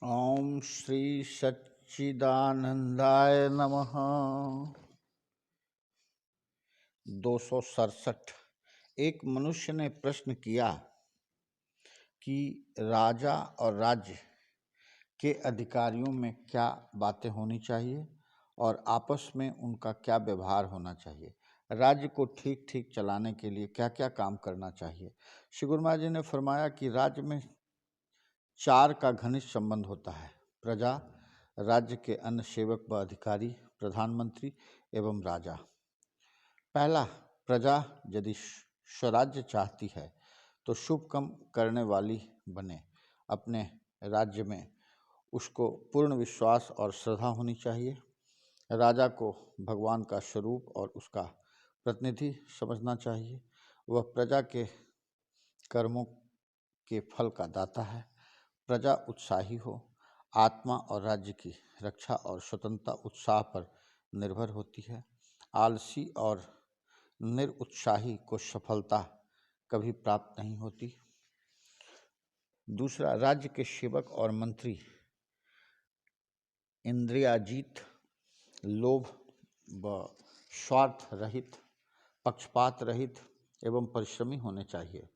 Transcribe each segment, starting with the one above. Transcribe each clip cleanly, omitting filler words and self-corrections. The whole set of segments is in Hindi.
ओम श्री सच्चिदानंदाय नमः। 267। एक मनुष्य ने प्रश्न किया कि राजा और राज्य के अधिकारियों में क्या बातें होनी चाहिए और आपस में उनका क्या व्यवहार होना चाहिए। राज्य को ठीक ठीक चलाने के लिए क्या क्या काम करना चाहिए। श्री गुरु महाराज जी ने फरमाया कि राज्य में चार का घनिष्ठ संबंध होता है: प्रजा, राज्य के अन्य सेवक व अधिकारी, प्रधानमंत्री एवं राजा। पहला, प्रजा यदि स्वराज्य चाहती है तो शुभ कर्म करने वाली बने। अपने राज्य में उसको पूर्ण विश्वास और श्रद्धा होनी चाहिए। राजा को भगवान का स्वरूप और उसका प्रतिनिधि समझना चाहिए। वह प्रजा के कर्मों के फल का दाता है। प्रजा उत्साही हो। आत्मा और राज्य की रक्षा और स्वतंत्रता उत्साह पर निर्भर होती है। आलसी और निरुत्साही को सफलता कभी प्राप्त नहीं होती। दूसरा, राज्य के सेवक और मंत्री इंद्रियाजीत, लोभ व स्वार्थ रहित, पक्षपात रहित एवं परिश्रमी होने चाहिए।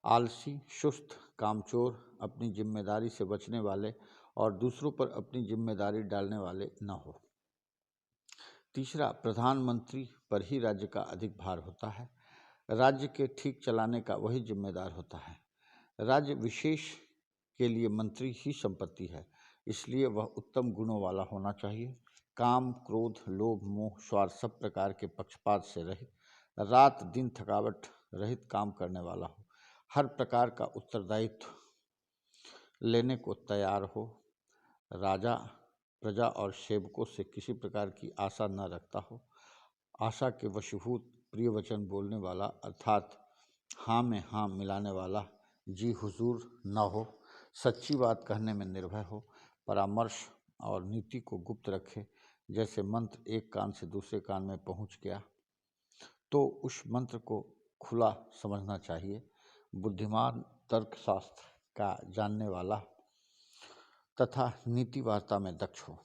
आलसी, सुस्त, कामचोर, अपनी जिम्मेदारी से बचने वाले और दूसरों पर अपनी जिम्मेदारी डालने वाले न हो। तीसरा, प्रधानमंत्री पर ही राज्य का अधिक भार होता है। राज्य के ठीक चलाने का वही जिम्मेदार होता है। राज्य विशेष के लिए मंत्री ही संपत्ति है, इसलिए वह उत्तम गुणों वाला होना चाहिए। काम, क्रोध, लोभ, मोह, स्वार्थ सब प्रकार के पक्षपात से रहित, रात दिन थकावट रहित काम करने वाला हो। हर प्रकार का उत्तरदायित्व लेने को तैयार हो। राजा प्रजा और सेवकों से किसी प्रकार की आशा न रखता हो। आशा के वशीभूत प्रिय वचन बोलने वाला, अर्थात हाँ में हाँ मिलाने वाला जी हुजूर न हो। सच्ची बात कहने में निर्भय हो। परामर्श और नीति को गुप्त रखे। जैसे मंत्र एक कान से दूसरे कान में पहुंच गया तो उस मंत्र को खुला समझना चाहिए। बुद्धिमान, तर्कशास्त्र का जानने वाला तथा नीति वार्ता में दक्ष हो।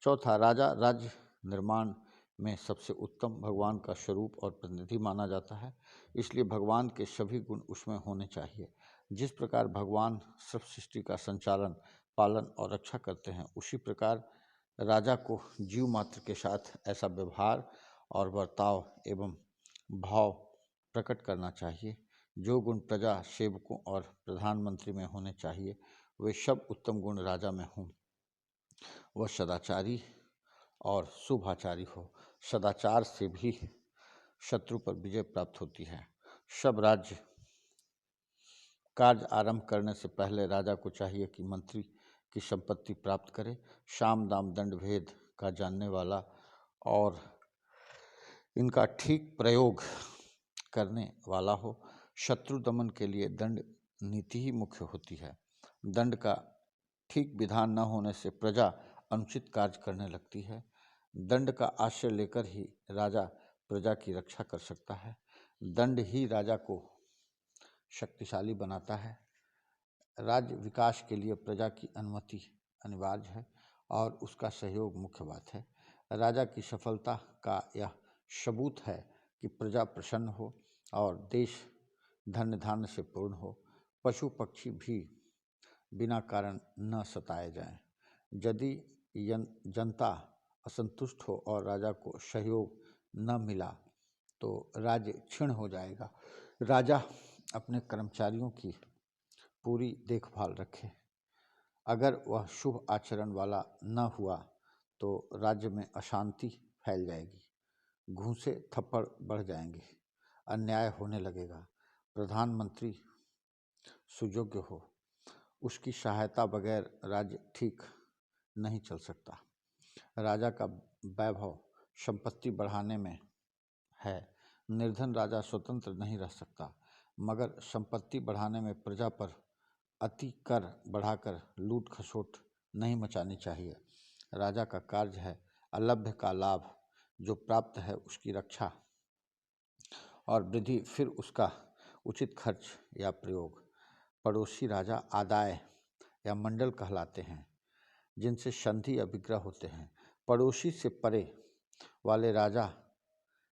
चौथा, राजा राज्य निर्माण में सबसे उत्तम भगवान का स्वरूप और प्रतिनिधि माना जाता है, इसलिए भगवान के सभी गुण उसमें होने चाहिए। जिस प्रकार भगवान सब सृष्टि का संचालन, पालन और रक्षा करते हैं, उसी प्रकार राजा को जीव मात्र के साथ ऐसा व्यवहार और बर्ताव एवं भाव प्रकट करना चाहिए। जो गुण प्रजा, सेवकों और प्रधानमंत्री में होने चाहिए, वे सब उत्तम गुण राजा में हों। वह सदाचारी और शुभाचारी हो। सदाचार से भी शत्रु पर विजय प्राप्त होती है। सब राज्य कार्य आरंभ करने से पहले राजा को चाहिए कि मंत्री की संपत्ति प्राप्त करे। साम दाम दंड भेद का जानने वाला और इनका ठीक प्रयोग करने वाला हो। शत्रु दमन के लिए दंड नीति ही मुख्य होती है। दंड का ठीक विधान न होने से प्रजा अनुचित कार्य करने लगती है। दंड का आश्रय लेकर ही राजा प्रजा की रक्षा कर सकता है। दंड ही राजा को शक्तिशाली बनाता है। राज्य विकास के लिए प्रजा की अनुमति अनिवार्य है और उसका सहयोग मुख्य बात है। राजा की सफलता का यह सबूत है कि प्रजा प्रसन्न हो और देश धन्य धान्य से पूर्ण हो। पशु पक्षी भी बिना कारण न सताए जाएं। यदि जनता असंतुष्ट हो और राजा को सहयोग न मिला तो राज्य क्षीण हो जाएगा। राजा अपने कर्मचारियों की पूरी देखभाल रखे। अगर वह शुभ आचरण वाला न हुआ तो राज्य में अशांति फैल जाएगी, घूंसे थप्पड़ बढ़ जाएंगे, अन्याय होने लगेगा। प्रधानमंत्री सुयोग्य हो, उसकी सहायता बगैर राज्य ठीक नहीं चल सकता। राजा का वैभव संपत्ति बढ़ाने में है। निर्धन राजा स्वतंत्र नहीं रह सकता, मगर संपत्ति बढ़ाने में प्रजा पर अति कर बढ़ाकर लूट खसोट नहीं मचानी चाहिए। राजा का कार्य है अलभ्य का लाभ, जो प्राप्त है उसकी रक्षा और वृद्धि, फिर उसका उचित खर्च या प्रयोग। पड़ोसी राजा आदाय या मंडल कहलाते हैं, जिनसे संधि या विग्रह होते हैं। पड़ोसी से परे वाले राजा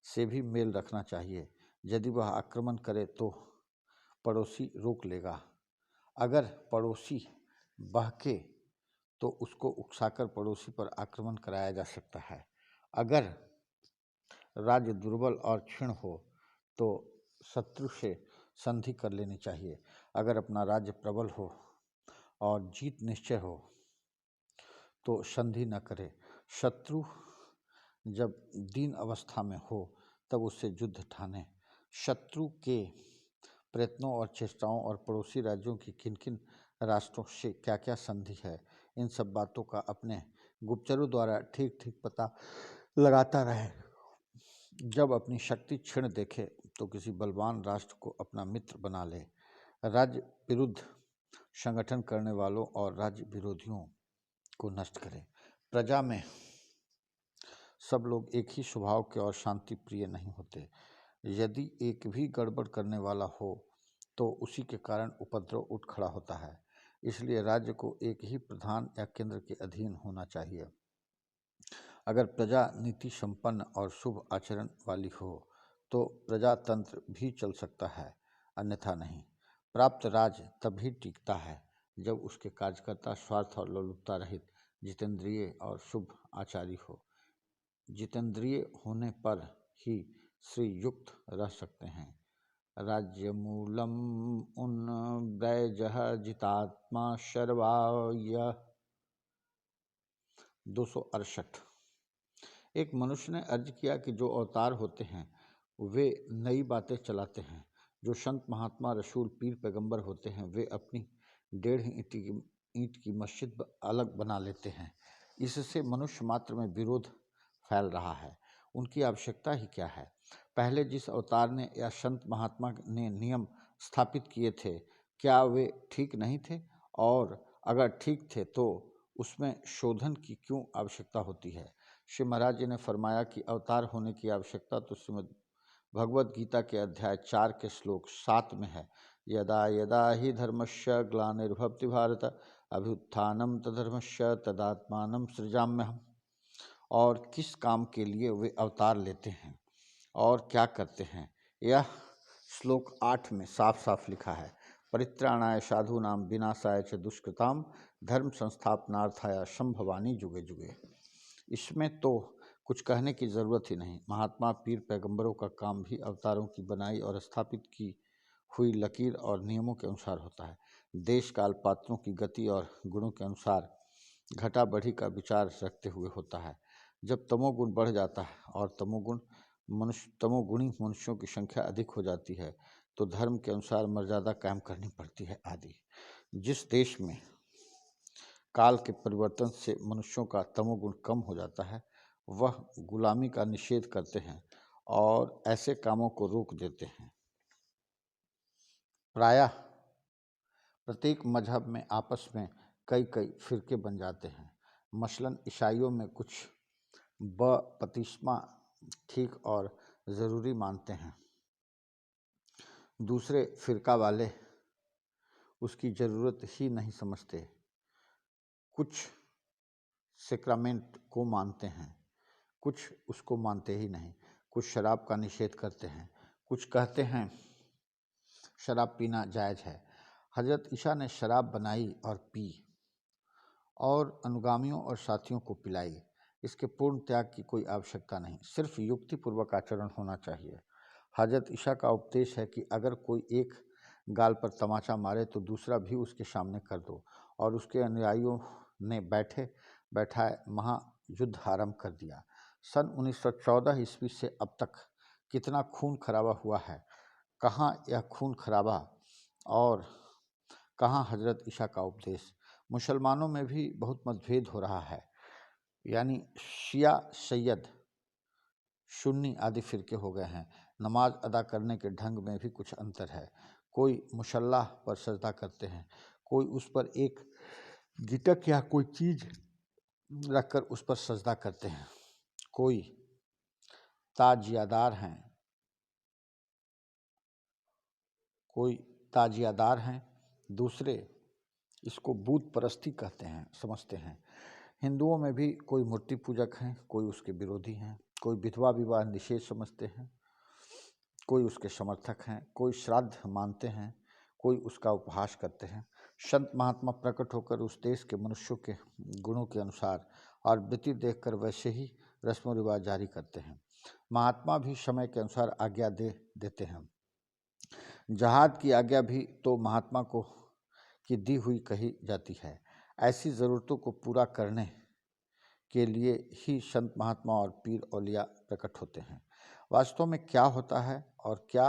से भी मेल रखना चाहिए। यदि वह आक्रमण करे तो पड़ोसी रोक लेगा। अगर पड़ोसी बहके तो उसको उकसाकर पड़ोसी पर आक्रमण कराया जा सकता है। अगर राज्य दुर्बल और क्षीण हो तो शत्रु से संधि कर लेनी चाहिए। अगर अपना राज्य प्रबल हो और जीत निश्चय हो तो संधि न करे। शत्रु जब दीन अवस्था में हो तब उससे युद्ध ठाने। शत्रु के प्रयत्नों और चेष्टाओं और पड़ोसी राज्यों की किन किन राष्ट्रों से क्या क्या संधि है, इन सब बातों का अपने गुप्तचरों द्वारा ठीक ठीक पता लगाता रहे। जब अपनी शक्ति क्षीण देखे तो किसी बलवान राष्ट्र को अपना मित्र बना ले। राज्य विरुद्ध संगठन करने वालों और राज्य विरोधियों को नष्ट करे। प्रजा में सब लोग एक ही स्वभाव के और शांति प्रिय नहीं होते। यदि एक भी गड़बड़ करने वाला हो तो उसी के कारण उपद्रव उठ खड़ा होता है। इसलिए राज्य को एक ही प्रधान या केंद्र के अधीन होना चाहिए। अगर प्रजा नीति संपन्न और शुभ आचरण वाली हो तो प्रजातंत्र भी चल सकता है, अन्यथा नहीं। प्राप्त राज तभी टिकता है जब उसके कार्यकर्ता स्वार्थ और लोलुपता रहित, जितेंद्रिय और शुभ आचारी हो। जितेंद्रिय होने पर ही श्रीयुक्त रह सकते हैं। राज्यमूलम उन वैजह जितात्मा शर्वाय। 268। एक मनुष्य ने अर्ज किया कि जो अवतार होते हैं वे नई बातें चलाते हैं। जो संत महात्मा रसूल पीर पैगंबर होते हैं वे अपनी 1.5 ईंट की मस्जिद अलग बना लेते हैं। इससे मनुष्य मात्र में विरोध फैल रहा है। उनकी आवश्यकता ही क्या है? पहले जिस अवतार ने या संत महात्मा ने नियम स्थापित किए थे, क्या वे ठीक नहीं थे? और अगर ठीक थे तो उसमें शोधन की क्यों आवश्यकता होती है? श्री महाराज जी ने फरमाया कि अवतार होने की आवश्यकता तो श्रीमद् भगवद गीता के अध्याय 4 के श्लोक 7 में है। यदा यदा ही धर्मस्य ग्लानिर्भवति भारत अभ्युत्थानं तद्धर्मस्य तदात्मानं सृजाम्यहम्। और किस काम के लिए वे अवतार लेते हैं और क्या करते हैं, यह श्लोक 8 में साफ साफ लिखा है। परित्राणाय साधूनां विनाशाय च दुष्कृतां धर्म संस्थापनार्थाय संभवानि जुगे जुगे। इसमें तो कुछ कहने की ज़रूरत ही नहीं। महात्मा पीर पैगंबरों का काम भी अवतारों की बनाई और स्थापित की हुई लकीर और नियमों के अनुसार होता है। देश काल पात्रों की गति और गुणों के अनुसार घटा बढ़ी का विचार रखते हुए होता है। जब तमोगुण बढ़ जाता है और तमोगुणी मनुष्यों की संख्या अधिक हो जाती है तो धर्म के अनुसार मर्यादा कायम करनी पड़ती है आदि। जिस देश में काल के परिवर्तन से मनुष्यों का तमोगुण कम हो जाता है वह गुलामी का निषेध करते हैं और ऐसे कामों को रोक देते हैं। प्रायः प्रत्येक मजहब में आपस में कई कई फिरके बन जाते हैं। मसलन ईसाइयों में कुछ बपतिस्मा ठीक और ज़रूरी मानते हैं, दूसरे फिरका वाले उसकी ज़रूरत ही नहीं समझते। कुछ सेक्रामेंट को मानते हैं, कुछ उसको मानते ही नहीं। कुछ शराब का निषेध करते हैं, कुछ कहते हैं शराब पीना जायज़ है। हजरत ईसा ने शराब बनाई और पी और अनुगामियों और साथियों को पिलाई। इसके पूर्ण त्याग की कोई आवश्यकता नहीं, सिर्फ युक्तिपूर्वक आचरण होना चाहिए। हजरत ईसा का उपदेश है कि अगर कोई एक गाल पर तमाचा मारे तो दूसरा भी उसके सामने कर दो, और उसके अनुयायियों ने बैठे बैठाए महायुद्ध आरंभ कर दिया। सन 1914 ईस्वी से अब तक कितना खून खराबा हुआ है, कहाँ यह खून खराबा और कहाँ हजरत ईसा का उपदेश। मुसलमानों में भी बहुत मतभेद हो रहा है, यानी शिया सैयद सुन्नी आदि फिरके हो गए हैं। नमाज अदा करने के ढंग में भी कुछ अंतर है। कोई मुसल्लाह पर सजदा करते हैं, कोई उस पर एक गिटक या कोई चीज़ रखकर उस पर सजदा करते हैं, कोई ताजियादार हैं, दूसरे इसको बूत परस्ती कहते हैं, समझते हैं। हिंदुओं में भी कोई मूर्ति पूजक हैं, कोई उसके विरोधी हैं, कोई विधवा विवाह निषेध समझते हैं, कोई उसके समर्थक हैं, कोई श्राद्ध मानते हैं, कोई उसका उपहास करते हैं। संत महात्मा प्रकट होकर उस देश के मनुष्यों के गुणों के अनुसार और वृत्ति देखकर वैसे ही रस्म रिवाज जारी करते हैं। महात्मा भी समय के अनुसार आज्ञा देते हैं। जहाद की आज्ञा भी तो महात्मा को की दी हुई कही जाती है। ऐसी ज़रूरतों को पूरा करने के लिए ही संत महात्मा और पीर औलिया प्रकट होते हैं। वास्तव में क्या होता है और क्या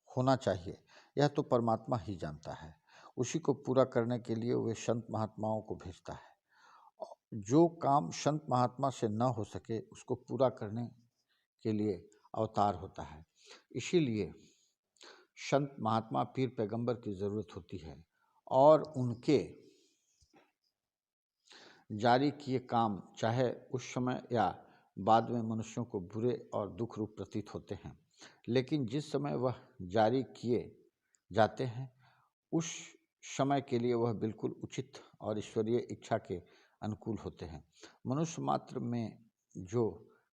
होना चाहिए यह तो परमात्मा ही जानता है। उसी को पूरा करने के लिए वे संत महात्माओं को भेजता है। जो काम संत महात्मा से न हो सके उसको पूरा करने के लिए अवतार होता है। इसीलिए संत महात्मा पीर पैगंबर की ज़रूरत होती है और उनके जारी किए काम चाहे उस समय या बाद में मनुष्यों को बुरे और दुख रूप प्रतीत होते हैं, लेकिन जिस समय वह जारी किए जाते हैं उस समय के लिए वह बिल्कुल उचित और ईश्वरीय इच्छा के अनुकूल होते हैं। मनुष्य मात्र में जो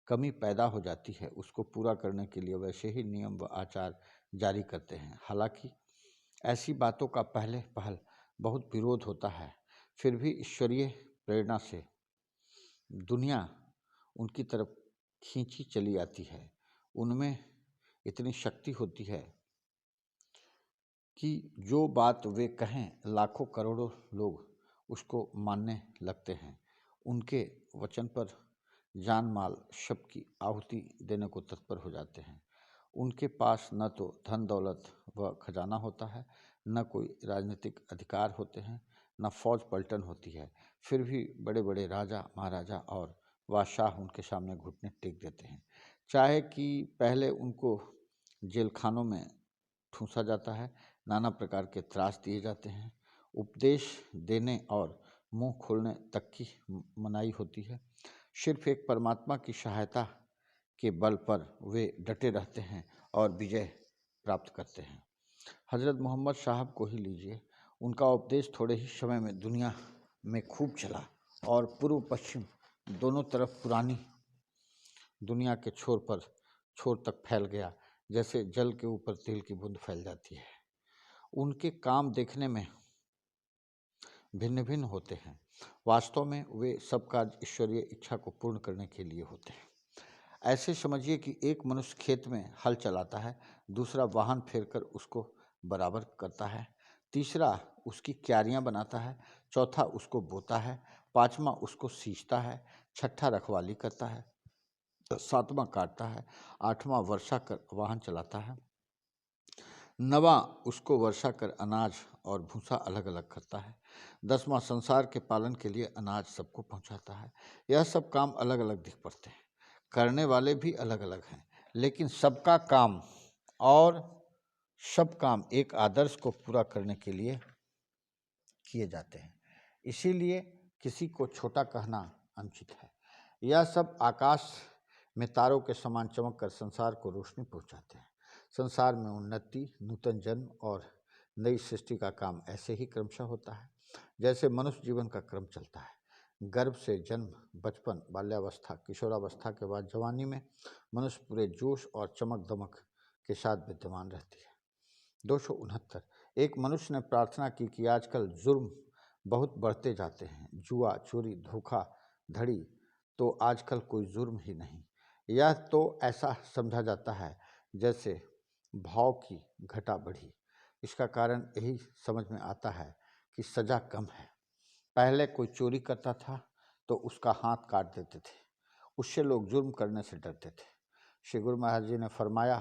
कमी पैदा हो जाती है उसको पूरा करने के लिए वैसे ही नियम व आचार जारी करते हैं। हालांकि ऐसी बातों का पहले बहुत विरोध होता है, फिर भी ईश्वरीय प्रेरणा से दुनिया उनकी तरफ खींची चली आती है। उनमें इतनी शक्ति होती है कि जो बात वे कहें लाखों करोड़ों लोग उसको मानने लगते हैं। उनके वचन पर जान माल सबकी आहुति देने को तत्पर हो जाते हैं। उनके पास न तो धन दौलत व खजाना होता है, न कोई राजनीतिक अधिकार होते हैं, न फौज पलटन होती है। फिर भी बड़े बड़े राजा महाराजा और बादशाह उनके सामने घुटने टेक देते हैं। चाहे कि पहले उनको जेल खानों में ठूंसा जाता है, नाना प्रकार के त्रास दिए जाते हैं, उपदेश देने और मुंह खोलने तक की मनाही होती है। सिर्फ एक परमात्मा की सहायता के बल पर वे डटे रहते हैं और विजय प्राप्त करते हैं। हज़रत मोहम्मद साहब को ही लीजिए, उनका उपदेश थोड़े ही समय में दुनिया में खूब चला और पूर्व पश्चिम दोनों तरफ पुरानी दुनिया के छोर तक फैल गया, जैसे जल के ऊपर तेल की बूंद फैल जाती है। उनके काम देखने में भिन्न भिन्न होते हैं, वास्तव में वे सब कार्य ईश्वरीय इच्छा को पूर्ण करने के लिए होते हैं। ऐसे समझिए कि एक मनुष्य खेत में हल चलाता है, दूसरा वाहन फेरकर उसको बराबर करता है, तीसरा उसकी क्यारियां बनाता है, चौथा उसको बोता है, पांचवा उसको सींचता है, छठा रखवाली करता है, सातवां काटता है, आठवां वर्षा कर वाहन चलाता है, नवा उसको वर्षा कर अनाज और भूसा अलग अलग करता है, दसवां संसार के पालन के लिए अनाज सबको पहुंचाता है। यह सब काम अलग अलग दिख पड़ते हैं, करने वाले भी अलग अलग हैं, लेकिन सबका काम और सब काम एक आदर्श को पूरा करने के लिए किए जाते हैं। इसीलिए किसी को छोटा कहना अनुचित है। यह सब आकाश में तारों के समान चमक कर संसार को रोशनी पहुंचाते हैं। संसार में उन्नति, नूतन जन्म और नई सृष्टि का काम ऐसे ही क्रमशः होता है जैसे मनुष्य जीवन का क्रम चलता है। गर्भ से जन्म, बचपन, बाल्यावस्था, किशोरावस्था के बाद जवानी में मनुष्य पूरे जोश और चमक दमक के साथ विद्यमान रहती है। 269। एक मनुष्य ने प्रार्थना की कि आजकल जुर्म बहुत बढ़ते जाते हैं, जुआ, चोरी, धोखा धड़ी तो आजकल कोई जुर्म ही नहीं। यह तो ऐसा समझा जाता है जैसे भाव की घटा बढ़ी। इसका कारण यही समझ में आता है कि सज़ा कम है। पहले कोई चोरी करता था तो उसका हाथ काट देते थे, उससे लोग जुर्म करने से डरते थे। श्री गुरु महाराज जी ने फरमाया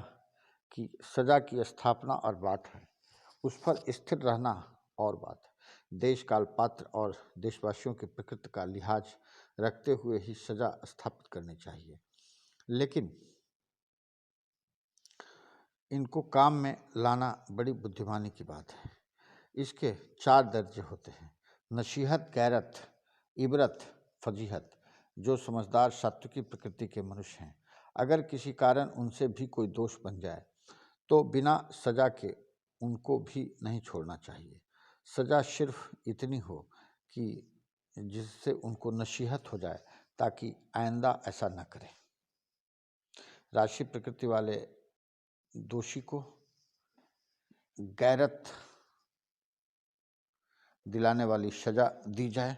कि सज़ा की स्थापना और बात है, उस पर स्थिर रहना और बात है। देश काल पात्र और देशवासियों की प्रकृति का लिहाज रखते हुए ही सज़ा स्थापित करनी चाहिए, लेकिन इनको काम में लाना बड़ी बुद्धिमानी की बात है। इसके 4 दर्जे होते हैं: नसीहत, गैरत, इबरत, फजीहत। जो समझदार सात्विकी प्रकृति के मनुष्य हैं, अगर किसी कारण उनसे भी कोई दोष बन जाए तो बिना सजा के उनको भी नहीं छोड़ना चाहिए। सज़ा सिर्फ इतनी हो कि जिससे उनको नसीहत हो जाए ताकि आइंदा ऐसा न करें। राशि प्रकृति वाले दोषी को गैरत दिलाने वाली सज़ा दी जाए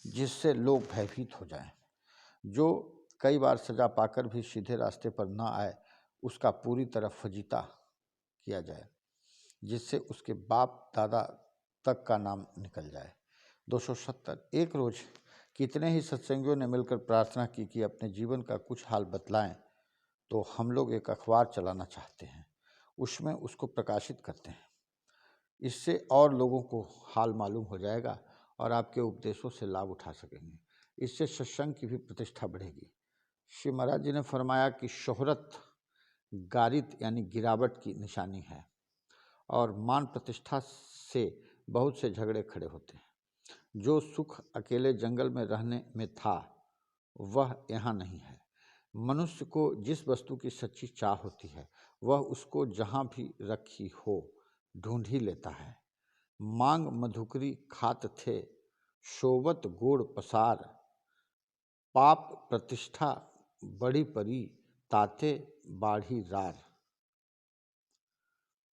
जिससे लोग भयभीत हो जाएं। जो कई बार सज़ा पाकर भी सीधे रास्ते पर न आए उसका पूरी तरह फजीता किया जाए जिससे उसके बाप दादा तक का नाम निकल जाए। 270 एक रोज़ कितने ही सत्संगियों ने मिलकर प्रार्थना की कि अपने जीवन का कुछ हाल बतलाएं, तो हम लोग एक अखबार चलाना चाहते हैं, उसमें उसको प्रकाशित करते हैं। इससे और लोगों को हाल मालूम हो जाएगा और आपके उपदेशों से लाभ उठा सकेंगे। इससे सत्संग की भी प्रतिष्ठा बढ़ेगी। श्री महाराज जी ने फरमाया कि शोहरत गारित यानी गिरावट की निशानी है और मान प्रतिष्ठा से बहुत से झगड़े खड़े होते हैं। जो सुख अकेले जंगल में रहने में था वह यहाँ नहीं है। मनुष्य को जिस वस्तु की सच्ची चाह होती है वह उसको जहाँ भी रखी हो ढूंढ ही लेता है। मांग मधुकरी खात थे शोवत गोड़ पसार, पाप प्रतिष्ठा बड़ी परी ताते बाढ़ी रार।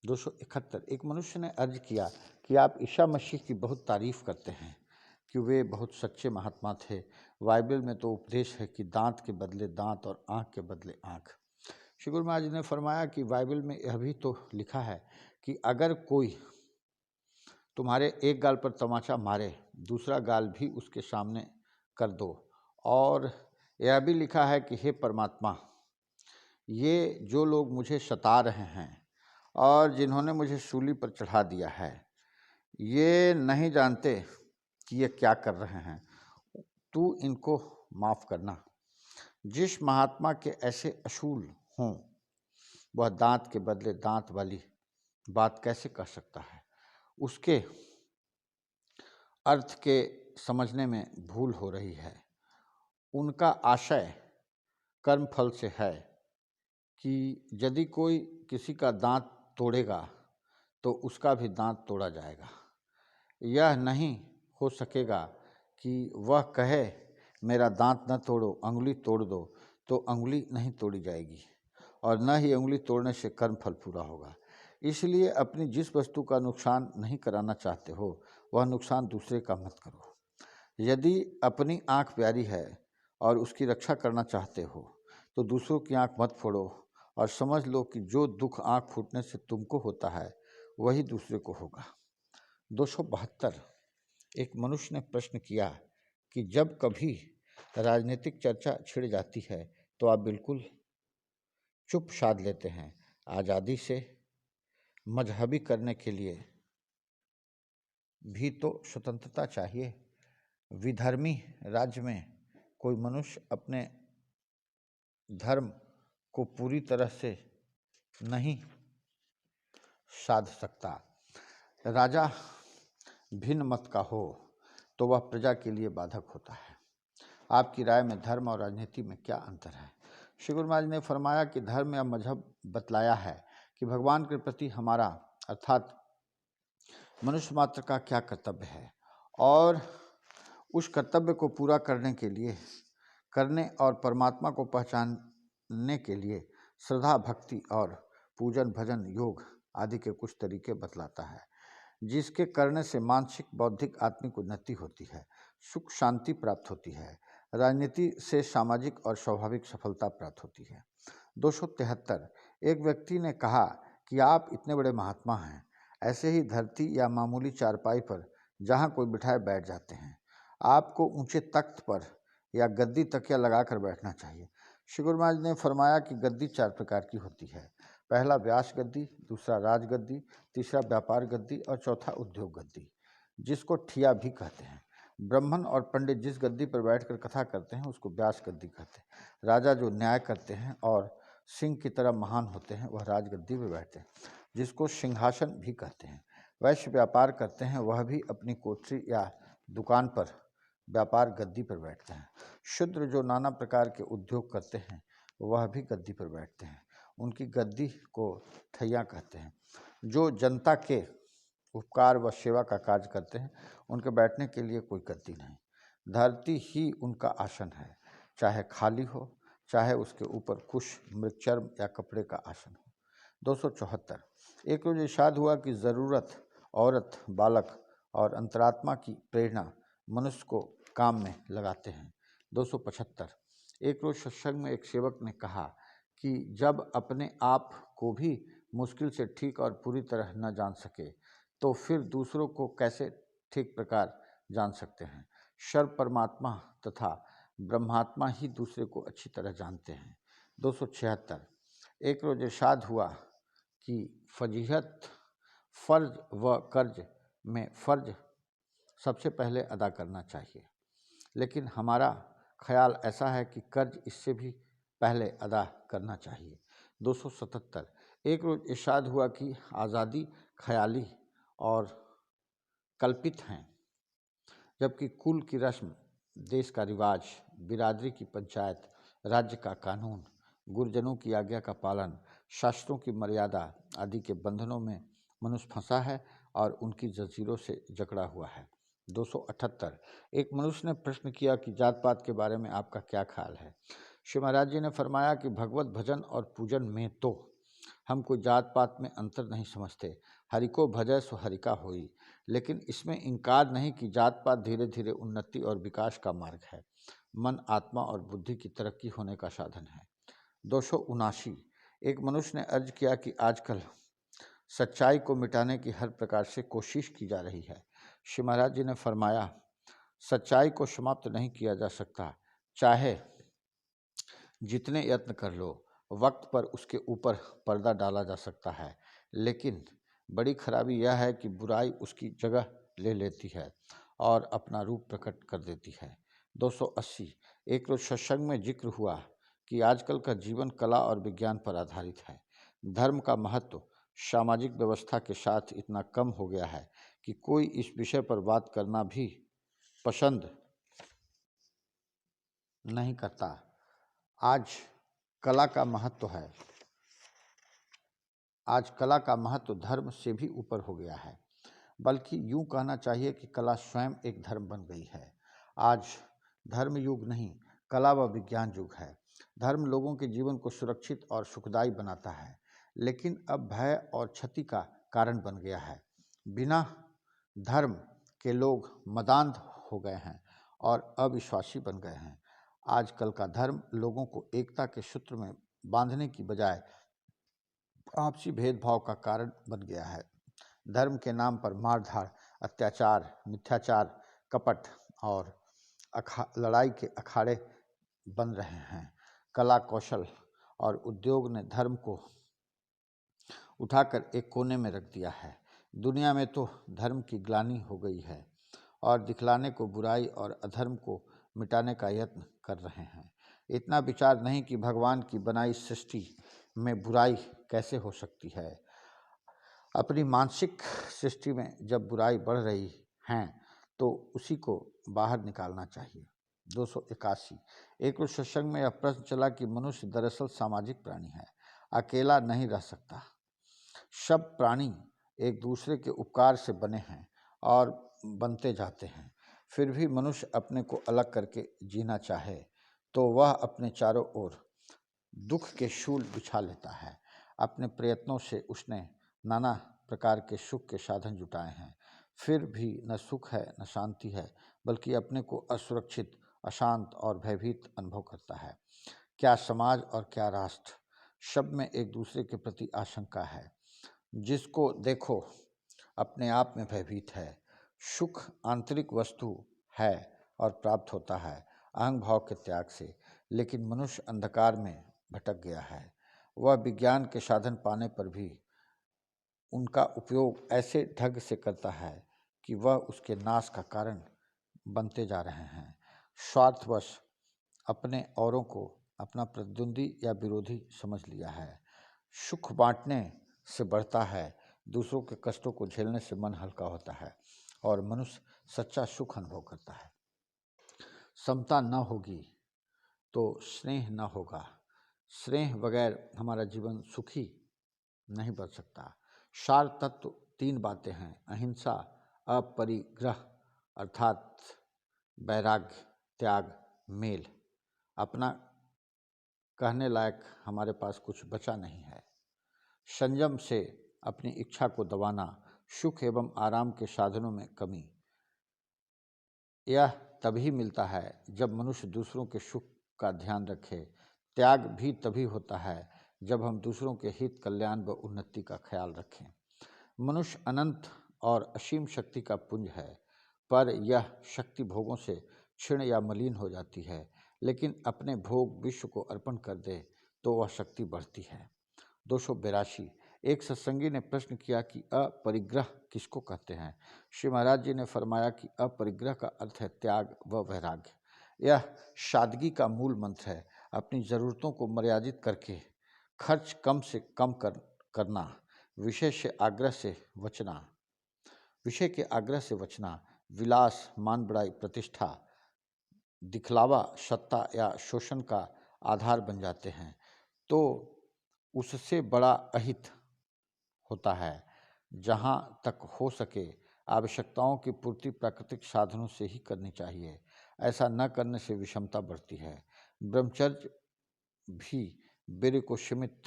271 एक मनुष्य ने अर्ज किया कि आप ईसा मसीह की बहुत तारीफ करते हैं कि वे बहुत सच्चे महात्मा थे। बाइबल में तो उपदेश है कि दांत के बदले दांत और आँख के बदले आँख। श्री गुरु महाराज ने फरमाया कि बाइबल में यह भी तो लिखा है कि अगर कोई तुम्हारे एक गाल पर तमाचा मारे दूसरा गाल भी उसके सामने कर दो। और यह भी लिखा है कि हे परमात्मा, ये जो लोग मुझे सता रहे हैं और जिन्होंने मुझे सूली पर चढ़ा दिया है, ये नहीं जानते कि ये क्या कर रहे हैं, तू इनको माफ़ करना। जिस महात्मा के ऐसे असूल हों वह दांत के बदले दांत वाली बात कैसे कह सकता है। उसके अर्थ के समझने में भूल हो रही है। उनका आशय कर्मफल से है कि यदि कोई किसी का दांत तोड़ेगा तो उसका भी दांत तोड़ा जाएगा। यह नहीं हो सकेगा कि वह कहे मेरा दांत न तोड़ो, अंगुली तोड़ दो, तो अंगुली नहीं तोड़ी जाएगी और न ही अंगुली तोड़ने से कर्मफल पूरा होगा। इसलिए अपनी जिस वस्तु का नुकसान नहीं कराना चाहते हो वह नुकसान दूसरे का मत करो। यदि अपनी आँख प्यारी है और उसकी रक्षा करना चाहते हो तो दूसरों की आँख मत फोड़ो और समझ लो कि जो दुख आँख फूटने से तुमको होता है वही दूसरे को होगा। 272 एक मनुष्य ने प्रश्न किया कि जब कभी राजनीतिक चर्चा छिड़ जाती है तो आप बिल्कुल चुप साध लेते हैं। आज़ादी से मजहबी करने के लिए भी तो स्वतंत्रता चाहिए। विधर्मी राज्य में कोई मनुष्य अपने धर्म को पूरी तरह से नहीं साध सकता। राजा भिन्न मत का हो तो वह प्रजा के लिए बाधक होता है। आपकी राय में धर्म और राजनीति में क्या अंतर है? श्री गुरु महाराज ने फरमाया कि धर्म या मजहब बतलाया है कि भगवान के प्रति हमारा अर्थात मनुष्य मात्र का क्या कर्तव्य है और उस कर्तव्य को पूरा करने और परमात्मा को पहचानने के लिए श्रद्धा भक्ति और पूजन भजन योग आदि के कुछ तरीके बतलाता है जिसके करने से मानसिक बौद्धिक आत्मिक उन्नति होती है, सुख शांति प्राप्त होती है, राजनीति से सामाजिक और स्वाभाविक सफलता प्राप्त होती है। 273 एक व्यक्ति ने कहा कि आप इतने बड़े महात्मा हैं, ऐसे ही धरती या मामूली चारपाई पर जहाँ कोई बिठाए बैठ जाते हैं। आपको ऊंचे तख्त पर या गद्दी तकिया लगाकर बैठना चाहिए। श्री गुरु महाराज ने फरमाया कि गद्दी 4 प्रकार की होती है। पहला व्यास गद्दी, दूसरा राज गद्दी, तीसरा व्यापार गद्दी और चौथा उद्योग गद्दी, जिसको ठिया भी कहते हैं। ब्राह्मण और पंडित जिस गद्दी पर बैठकर कथा करते हैं उसको व्यास गद्दी कहते हैं। राजा जो न्याय करते हैं और सिंह की तरह महान होते हैं वह राज गद्दी पर बैठते हैं, जिसको सिंहासन भी कहते हैं। वैश्य व्यापार करते हैं वह भी अपनी कोठरी या दुकान पर व्यापार गद्दी पर बैठते हैं। शूद्र जो नाना प्रकार के उद्योग करते हैं वह भी गद्दी पर बैठते हैं, उनकी गद्दी को ठैया कहते हैं। जो जनता के उपकार व सेवा का कार्य करते हैं, उनके बैठने के लिए कोई गद्दी नहीं, धरती ही उनका आसन है, चाहे खाली हो, चाहे उसके ऊपर कुश, मृतचर्म या कपड़े का आसन हो। 274। एक रोज इरशाद हुआ कि ज़रूरत, औरत, बालक और अंतरात्मा की प्रेरणा मनुष्य को काम में लगाते हैं। 275। एक रोज सत्संग में एक सेवक ने कहा कि जब अपने आप को भी मुश्किल से ठीक और पूरी तरह न जान सके तो फिर दूसरों को कैसे ठीक प्रकार जान सकते हैं। सर्व परमात्मा तथा ब्रह्मात्मा ही दूसरे को अच्छी तरह जानते हैं। 276। एक रोज इरशाद हुआ कि फजीहत, फ़र्ज व कर्ज में फ़र्ज सबसे पहले अदा करना चाहिए, लेकिन हमारा ख्याल ऐसा है कि कर्ज इससे भी पहले अदा करना चाहिए। 277। एक रोज इरशाद हुआ कि आज़ादी ख्याली और कल्पित हैं, जबकि कुल की रस्म, देश का रिवाज, बिरादरी की पंचायत, राज्य का कानून, गुरुजनों की आज्ञा का पालन, शास्त्रों की मर्यादा आदि के बंधनों में मनुष्य फंसा है और उनकी जंजीरों से जकड़ा हुआ है। 278। एक मनुष्य ने प्रश्न किया कि जात पात के बारे में आपका क्या ख्याल है। श्री महाराज जी ने फरमाया कि भगवत भजन और पूजन में तो हम कोई जात पात में अंतर नहीं समझते, हरि को भजय सो हरि का होई, लेकिन इसमें इनकार नहीं कि जात पात धीरे धीरे उन्नति और विकास का मार्ग है, मन, आत्मा और बुद्धि की तरक्की होने का साधन है। 279। एक मनुष्य ने अर्ज किया कि आजकल सच्चाई को मिटाने की हर प्रकार से कोशिश की जा रही है। श्री महाराज जी ने फरमाया, सच्चाई को समाप्त नहीं किया जा सकता, चाहे जितने यत्न कर लो, वक्त पर उसके ऊपर पर्दा डाला जा सकता है, लेकिन बड़ी खराबी यह है कि बुराई उसकी जगह ले लेती है और अपना रूप प्रकट कर देती है। 280। एक रोज सत्संग में जिक्र हुआ कि आजकल का जीवन कला और विज्ञान पर आधारित है। धर्म का महत्व सामाजिक व्यवस्था के साथ इतना कम हो गया है कि कोई इस विषय पर बात करना भी पसंद नहीं करता। आज कला का महत्व है, आज कला का महत्व धर्म से भी ऊपर हो गया है, बल्कि यूँ कहना चाहिए कि कला स्वयं एक धर्म बन गई है। आज धर्म युग नहीं, कला व विज्ञान युग है। धर्म लोगों के जीवन को सुरक्षित और सुखदायी बनाता है, लेकिन अब भय और क्षति का कारण बन गया है। बिना धर्म के लोग मदान्ध हो गए हैं और अविश्वासी बन गए हैं। आजकल का धर्म लोगों को एकता के सूत्र में बांधने की बजाय आपसी भेदभाव का कारण बन गया है। धर्म के नाम पर मारधाड़, अत्याचार, मिथ्याचार, कपट और लड़ाई के अखाड़े बन रहे हैं। कला, कौशल और उद्योग ने धर्म को उठाकर एक कोने में रख दिया है। दुनिया में तो धर्म की ग्लानि हो गई है और दिखलाने को बुराई और अधर्म को मिटाने का यत्न कर रहे हैं। इतना विचार नहीं कि भगवान की बनाई सृष्टि में बुराई कैसे हो सकती है। अपनी मानसिक सृष्टि में जब बुराई बढ़ रही है तो उसी को बाहर निकालना चाहिए। 281। एक रोज सत्संग में यह प्रश्न चला कि मनुष्य दरअसल सामाजिक प्राणी है, अकेला नहीं रह सकता। सब प्राणी एक दूसरे के उपकार से बने हैं और बनते जाते हैं। फिर भी मनुष्य अपने को अलग करके जीना चाहे तो वह अपने चारों ओर दुख के शूल बिछा लेता है। अपने प्रयत्नों से उसने नाना प्रकार के सुख के साधन जुटाए हैं, फिर भी न सुख है न शांति है, बल्कि अपने को असुरक्षित, अशांत और भयभीत अनुभव करता है। क्या समाज और क्या राष्ट्र, सब में एक दूसरे के प्रति आशंका है। जिसको देखो अपने आप में भयभीत है। सुख आंतरिक वस्तु है और प्राप्त होता है अहंग भाव के त्याग से, लेकिन मनुष्य अंधकार में भटक गया है। वह विज्ञान के साधन पाने पर भी उनका उपयोग ऐसे ढंग से करता है कि वह उसके नाश का कारण बनते जा रहे हैं। स्वार्थवश अपने औरों को अपना प्रतिद्वंदी या विरोधी समझ लिया है। सुख बांटने से बढ़ता है, दूसरों के कष्टों को झेलने से मन हल्का होता है और मनुष्य सच्चा सुख अनुभव करता है। समता न होगी तो स्नेह न होगा। स्नेह बगैर हमारा जीवन सुखी नहीं बन सकता। सार तत्व तीन बातें हैं: अहिंसा, अपरिग्रह अर्थात वैराग्य, त्याग, मेल। अपना कहने लायक हमारे पास कुछ बचा नहीं है। संयम से अपनी इच्छा को दबाना, सुख एवं आराम के साधनों में कमी। यह तभी मिलता है जब मनुष्य दूसरों के सुख का ध्यान रखे। त्याग भी तभी होता है जब हम दूसरों के हित, कल्याण व उन्नति का ख्याल रखें। मनुष्य अनंत और असीम शक्ति का पुंज है, पर यह शक्ति भोगों से क्षीण या मलिन हो जाती है। लेकिन अपने भोग विश्व को अर्पण कर दे तो वह शक्ति बढ़ती है। 282। एक सत्संगी ने प्रश्न किया कि अपरिग्रह किसको कहते हैं। श्री महाराज जी ने फरमाया कि अपरिग्रह का अर्थ है त्याग व वैराग्य। यह सादगी का मूल मंत्र है। अपनी ज़रूरतों को मर्यादित करके खर्च कम से कम करना, विषय के आग्रह से बचना, विलास, मान बढ़ाई, प्रतिष्ठा, दिखलावा, सत्ता या शोषण का आधार बन जाते हैं तो उससे बड़ा अहित होता है। जहाँ तक हो सके आवश्यकताओं की पूर्ति प्राकृतिक साधनों से ही करनी चाहिए। ऐसा न करने से विषमता बढ़ती है। ब्रह्मचर्य भी वीर्य को सीमित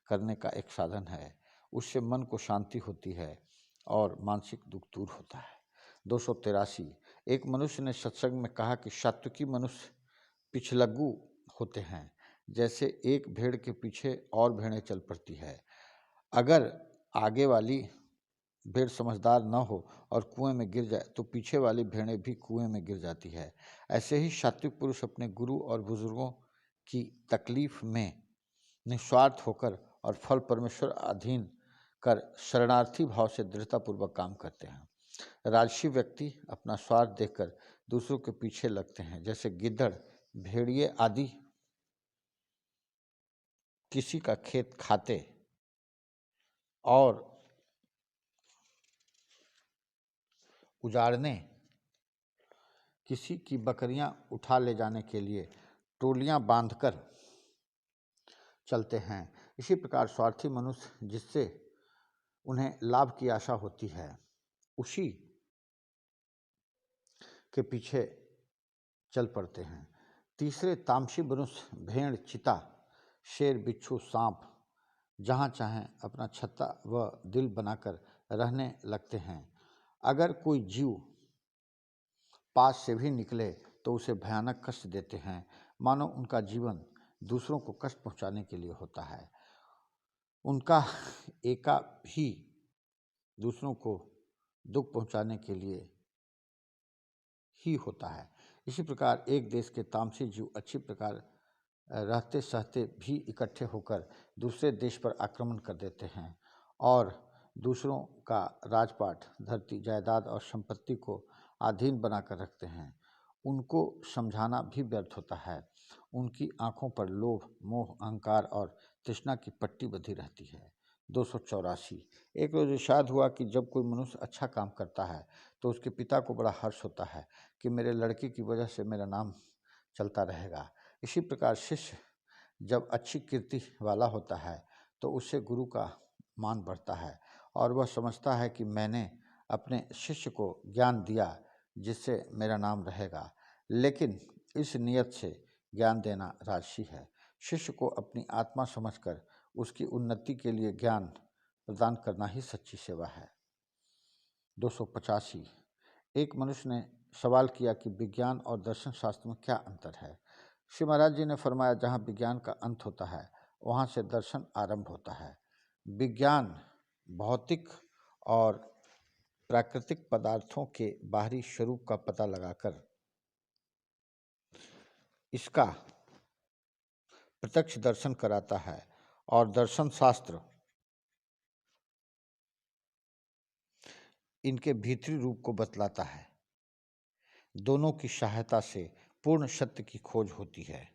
करने का एक साधन है। उससे मन को शांति होती है और मानसिक दुख दूर होता है। 283। एक मनुष्य ने सत्संग में कहा कि सात्विकी मनुष्य पिछलग्गू होते हैं, जैसे एक भेड़ के पीछे और भेड़ें चल पड़ती है। अगर आगे वाली भेड़ समझदार न हो और कुएं में गिर जाए तो पीछे वाली भेड़ें भी कुएं में गिर जाती है। ऐसे ही सात्विक पुरुष अपने गुरु और बुजुर्गों की तकलीफ में निस्वार्थ होकर और फल परमेश्वर अधीन कर शरणार्थी भाव से दृढ़तापूर्वक काम करते हैं। राजसी व्यक्ति अपना स्वार्थ देखकर दूसरों के पीछे लगते हैं, जैसे गिद्दड़, भेड़िए आदि किसी का खेत खाते और उजाड़ने, किसी की बकरियां उठा ले जाने के लिए टोलियां बांधकर चलते हैं। इसी प्रकार स्वार्थी मनुष्य जिससे उन्हें लाभ की आशा होती है उसी के पीछे चल पड़ते हैं। तीसरे तामसी मनुष्य भेड़, चीता, शेर, बिच्छू, सांप जहाँ चाहें अपना छत्ता व दिल बनाकर रहने लगते हैं। अगर कोई जीव पास से भी निकले तो उसे भयानक कष्ट देते हैं, मानो उनका जीवन दूसरों को कष्ट पहुंचाने के लिए होता है। उनका एका भी दूसरों को दुख पहुंचाने के लिए ही होता है। इसी प्रकार एक देश के तामसी जीव अच्छी प्रकार रहते सहते भी इकट्ठे होकर दूसरे देश पर आक्रमण कर देते हैं और दूसरों का राजपाट, धरती, जायदाद और संपत्ति को अधीन बनाकर रखते हैं। उनको समझाना भी व्यर्थ होता है। उनकी आंखों पर लोभ, मोह, अहंकार और तृष्णा की पट्टी बंधी रहती है। 284। एक रोज इरशाद हुआ कि जब कोई मनुष्य अच्छा काम करता है तो उसके पिता को बड़ा हर्ष होता है कि मेरे लड़के की वजह से मेरा नाम चलता रहेगा। इसी प्रकार शिष्य जब अच्छी कीर्ति वाला होता है तो उससे गुरु का मान बढ़ता है और वह समझता है कि मैंने अपने शिष्य को ज्ञान दिया जिससे मेरा नाम रहेगा। लेकिन इस नियत से ज्ञान देना राजसी है। शिष्य को अपनी आत्मा समझकर उसकी उन्नति के लिए ज्ञान प्रदान करना ही सच्ची सेवा है। 285। एक मनुष्य ने सवाल किया कि विज्ञान और दर्शन शास्त्र में क्या अंतर है। श्री महाराज जी ने फरमाया, जहाँ विज्ञान का अंत होता है वहाँ से दर्शन आरंभ होता है। विज्ञान भौतिक और प्राकृतिक पदार्थों के बाहरी स्वरूप का पता लगाकर इसका प्रत्यक्ष दर्शन कराता है और दर्शन शास्त्र इनके भीतरी रूप को बतलाता है। दोनों की सहायता से पूर्ण सत्य की खोज होती है।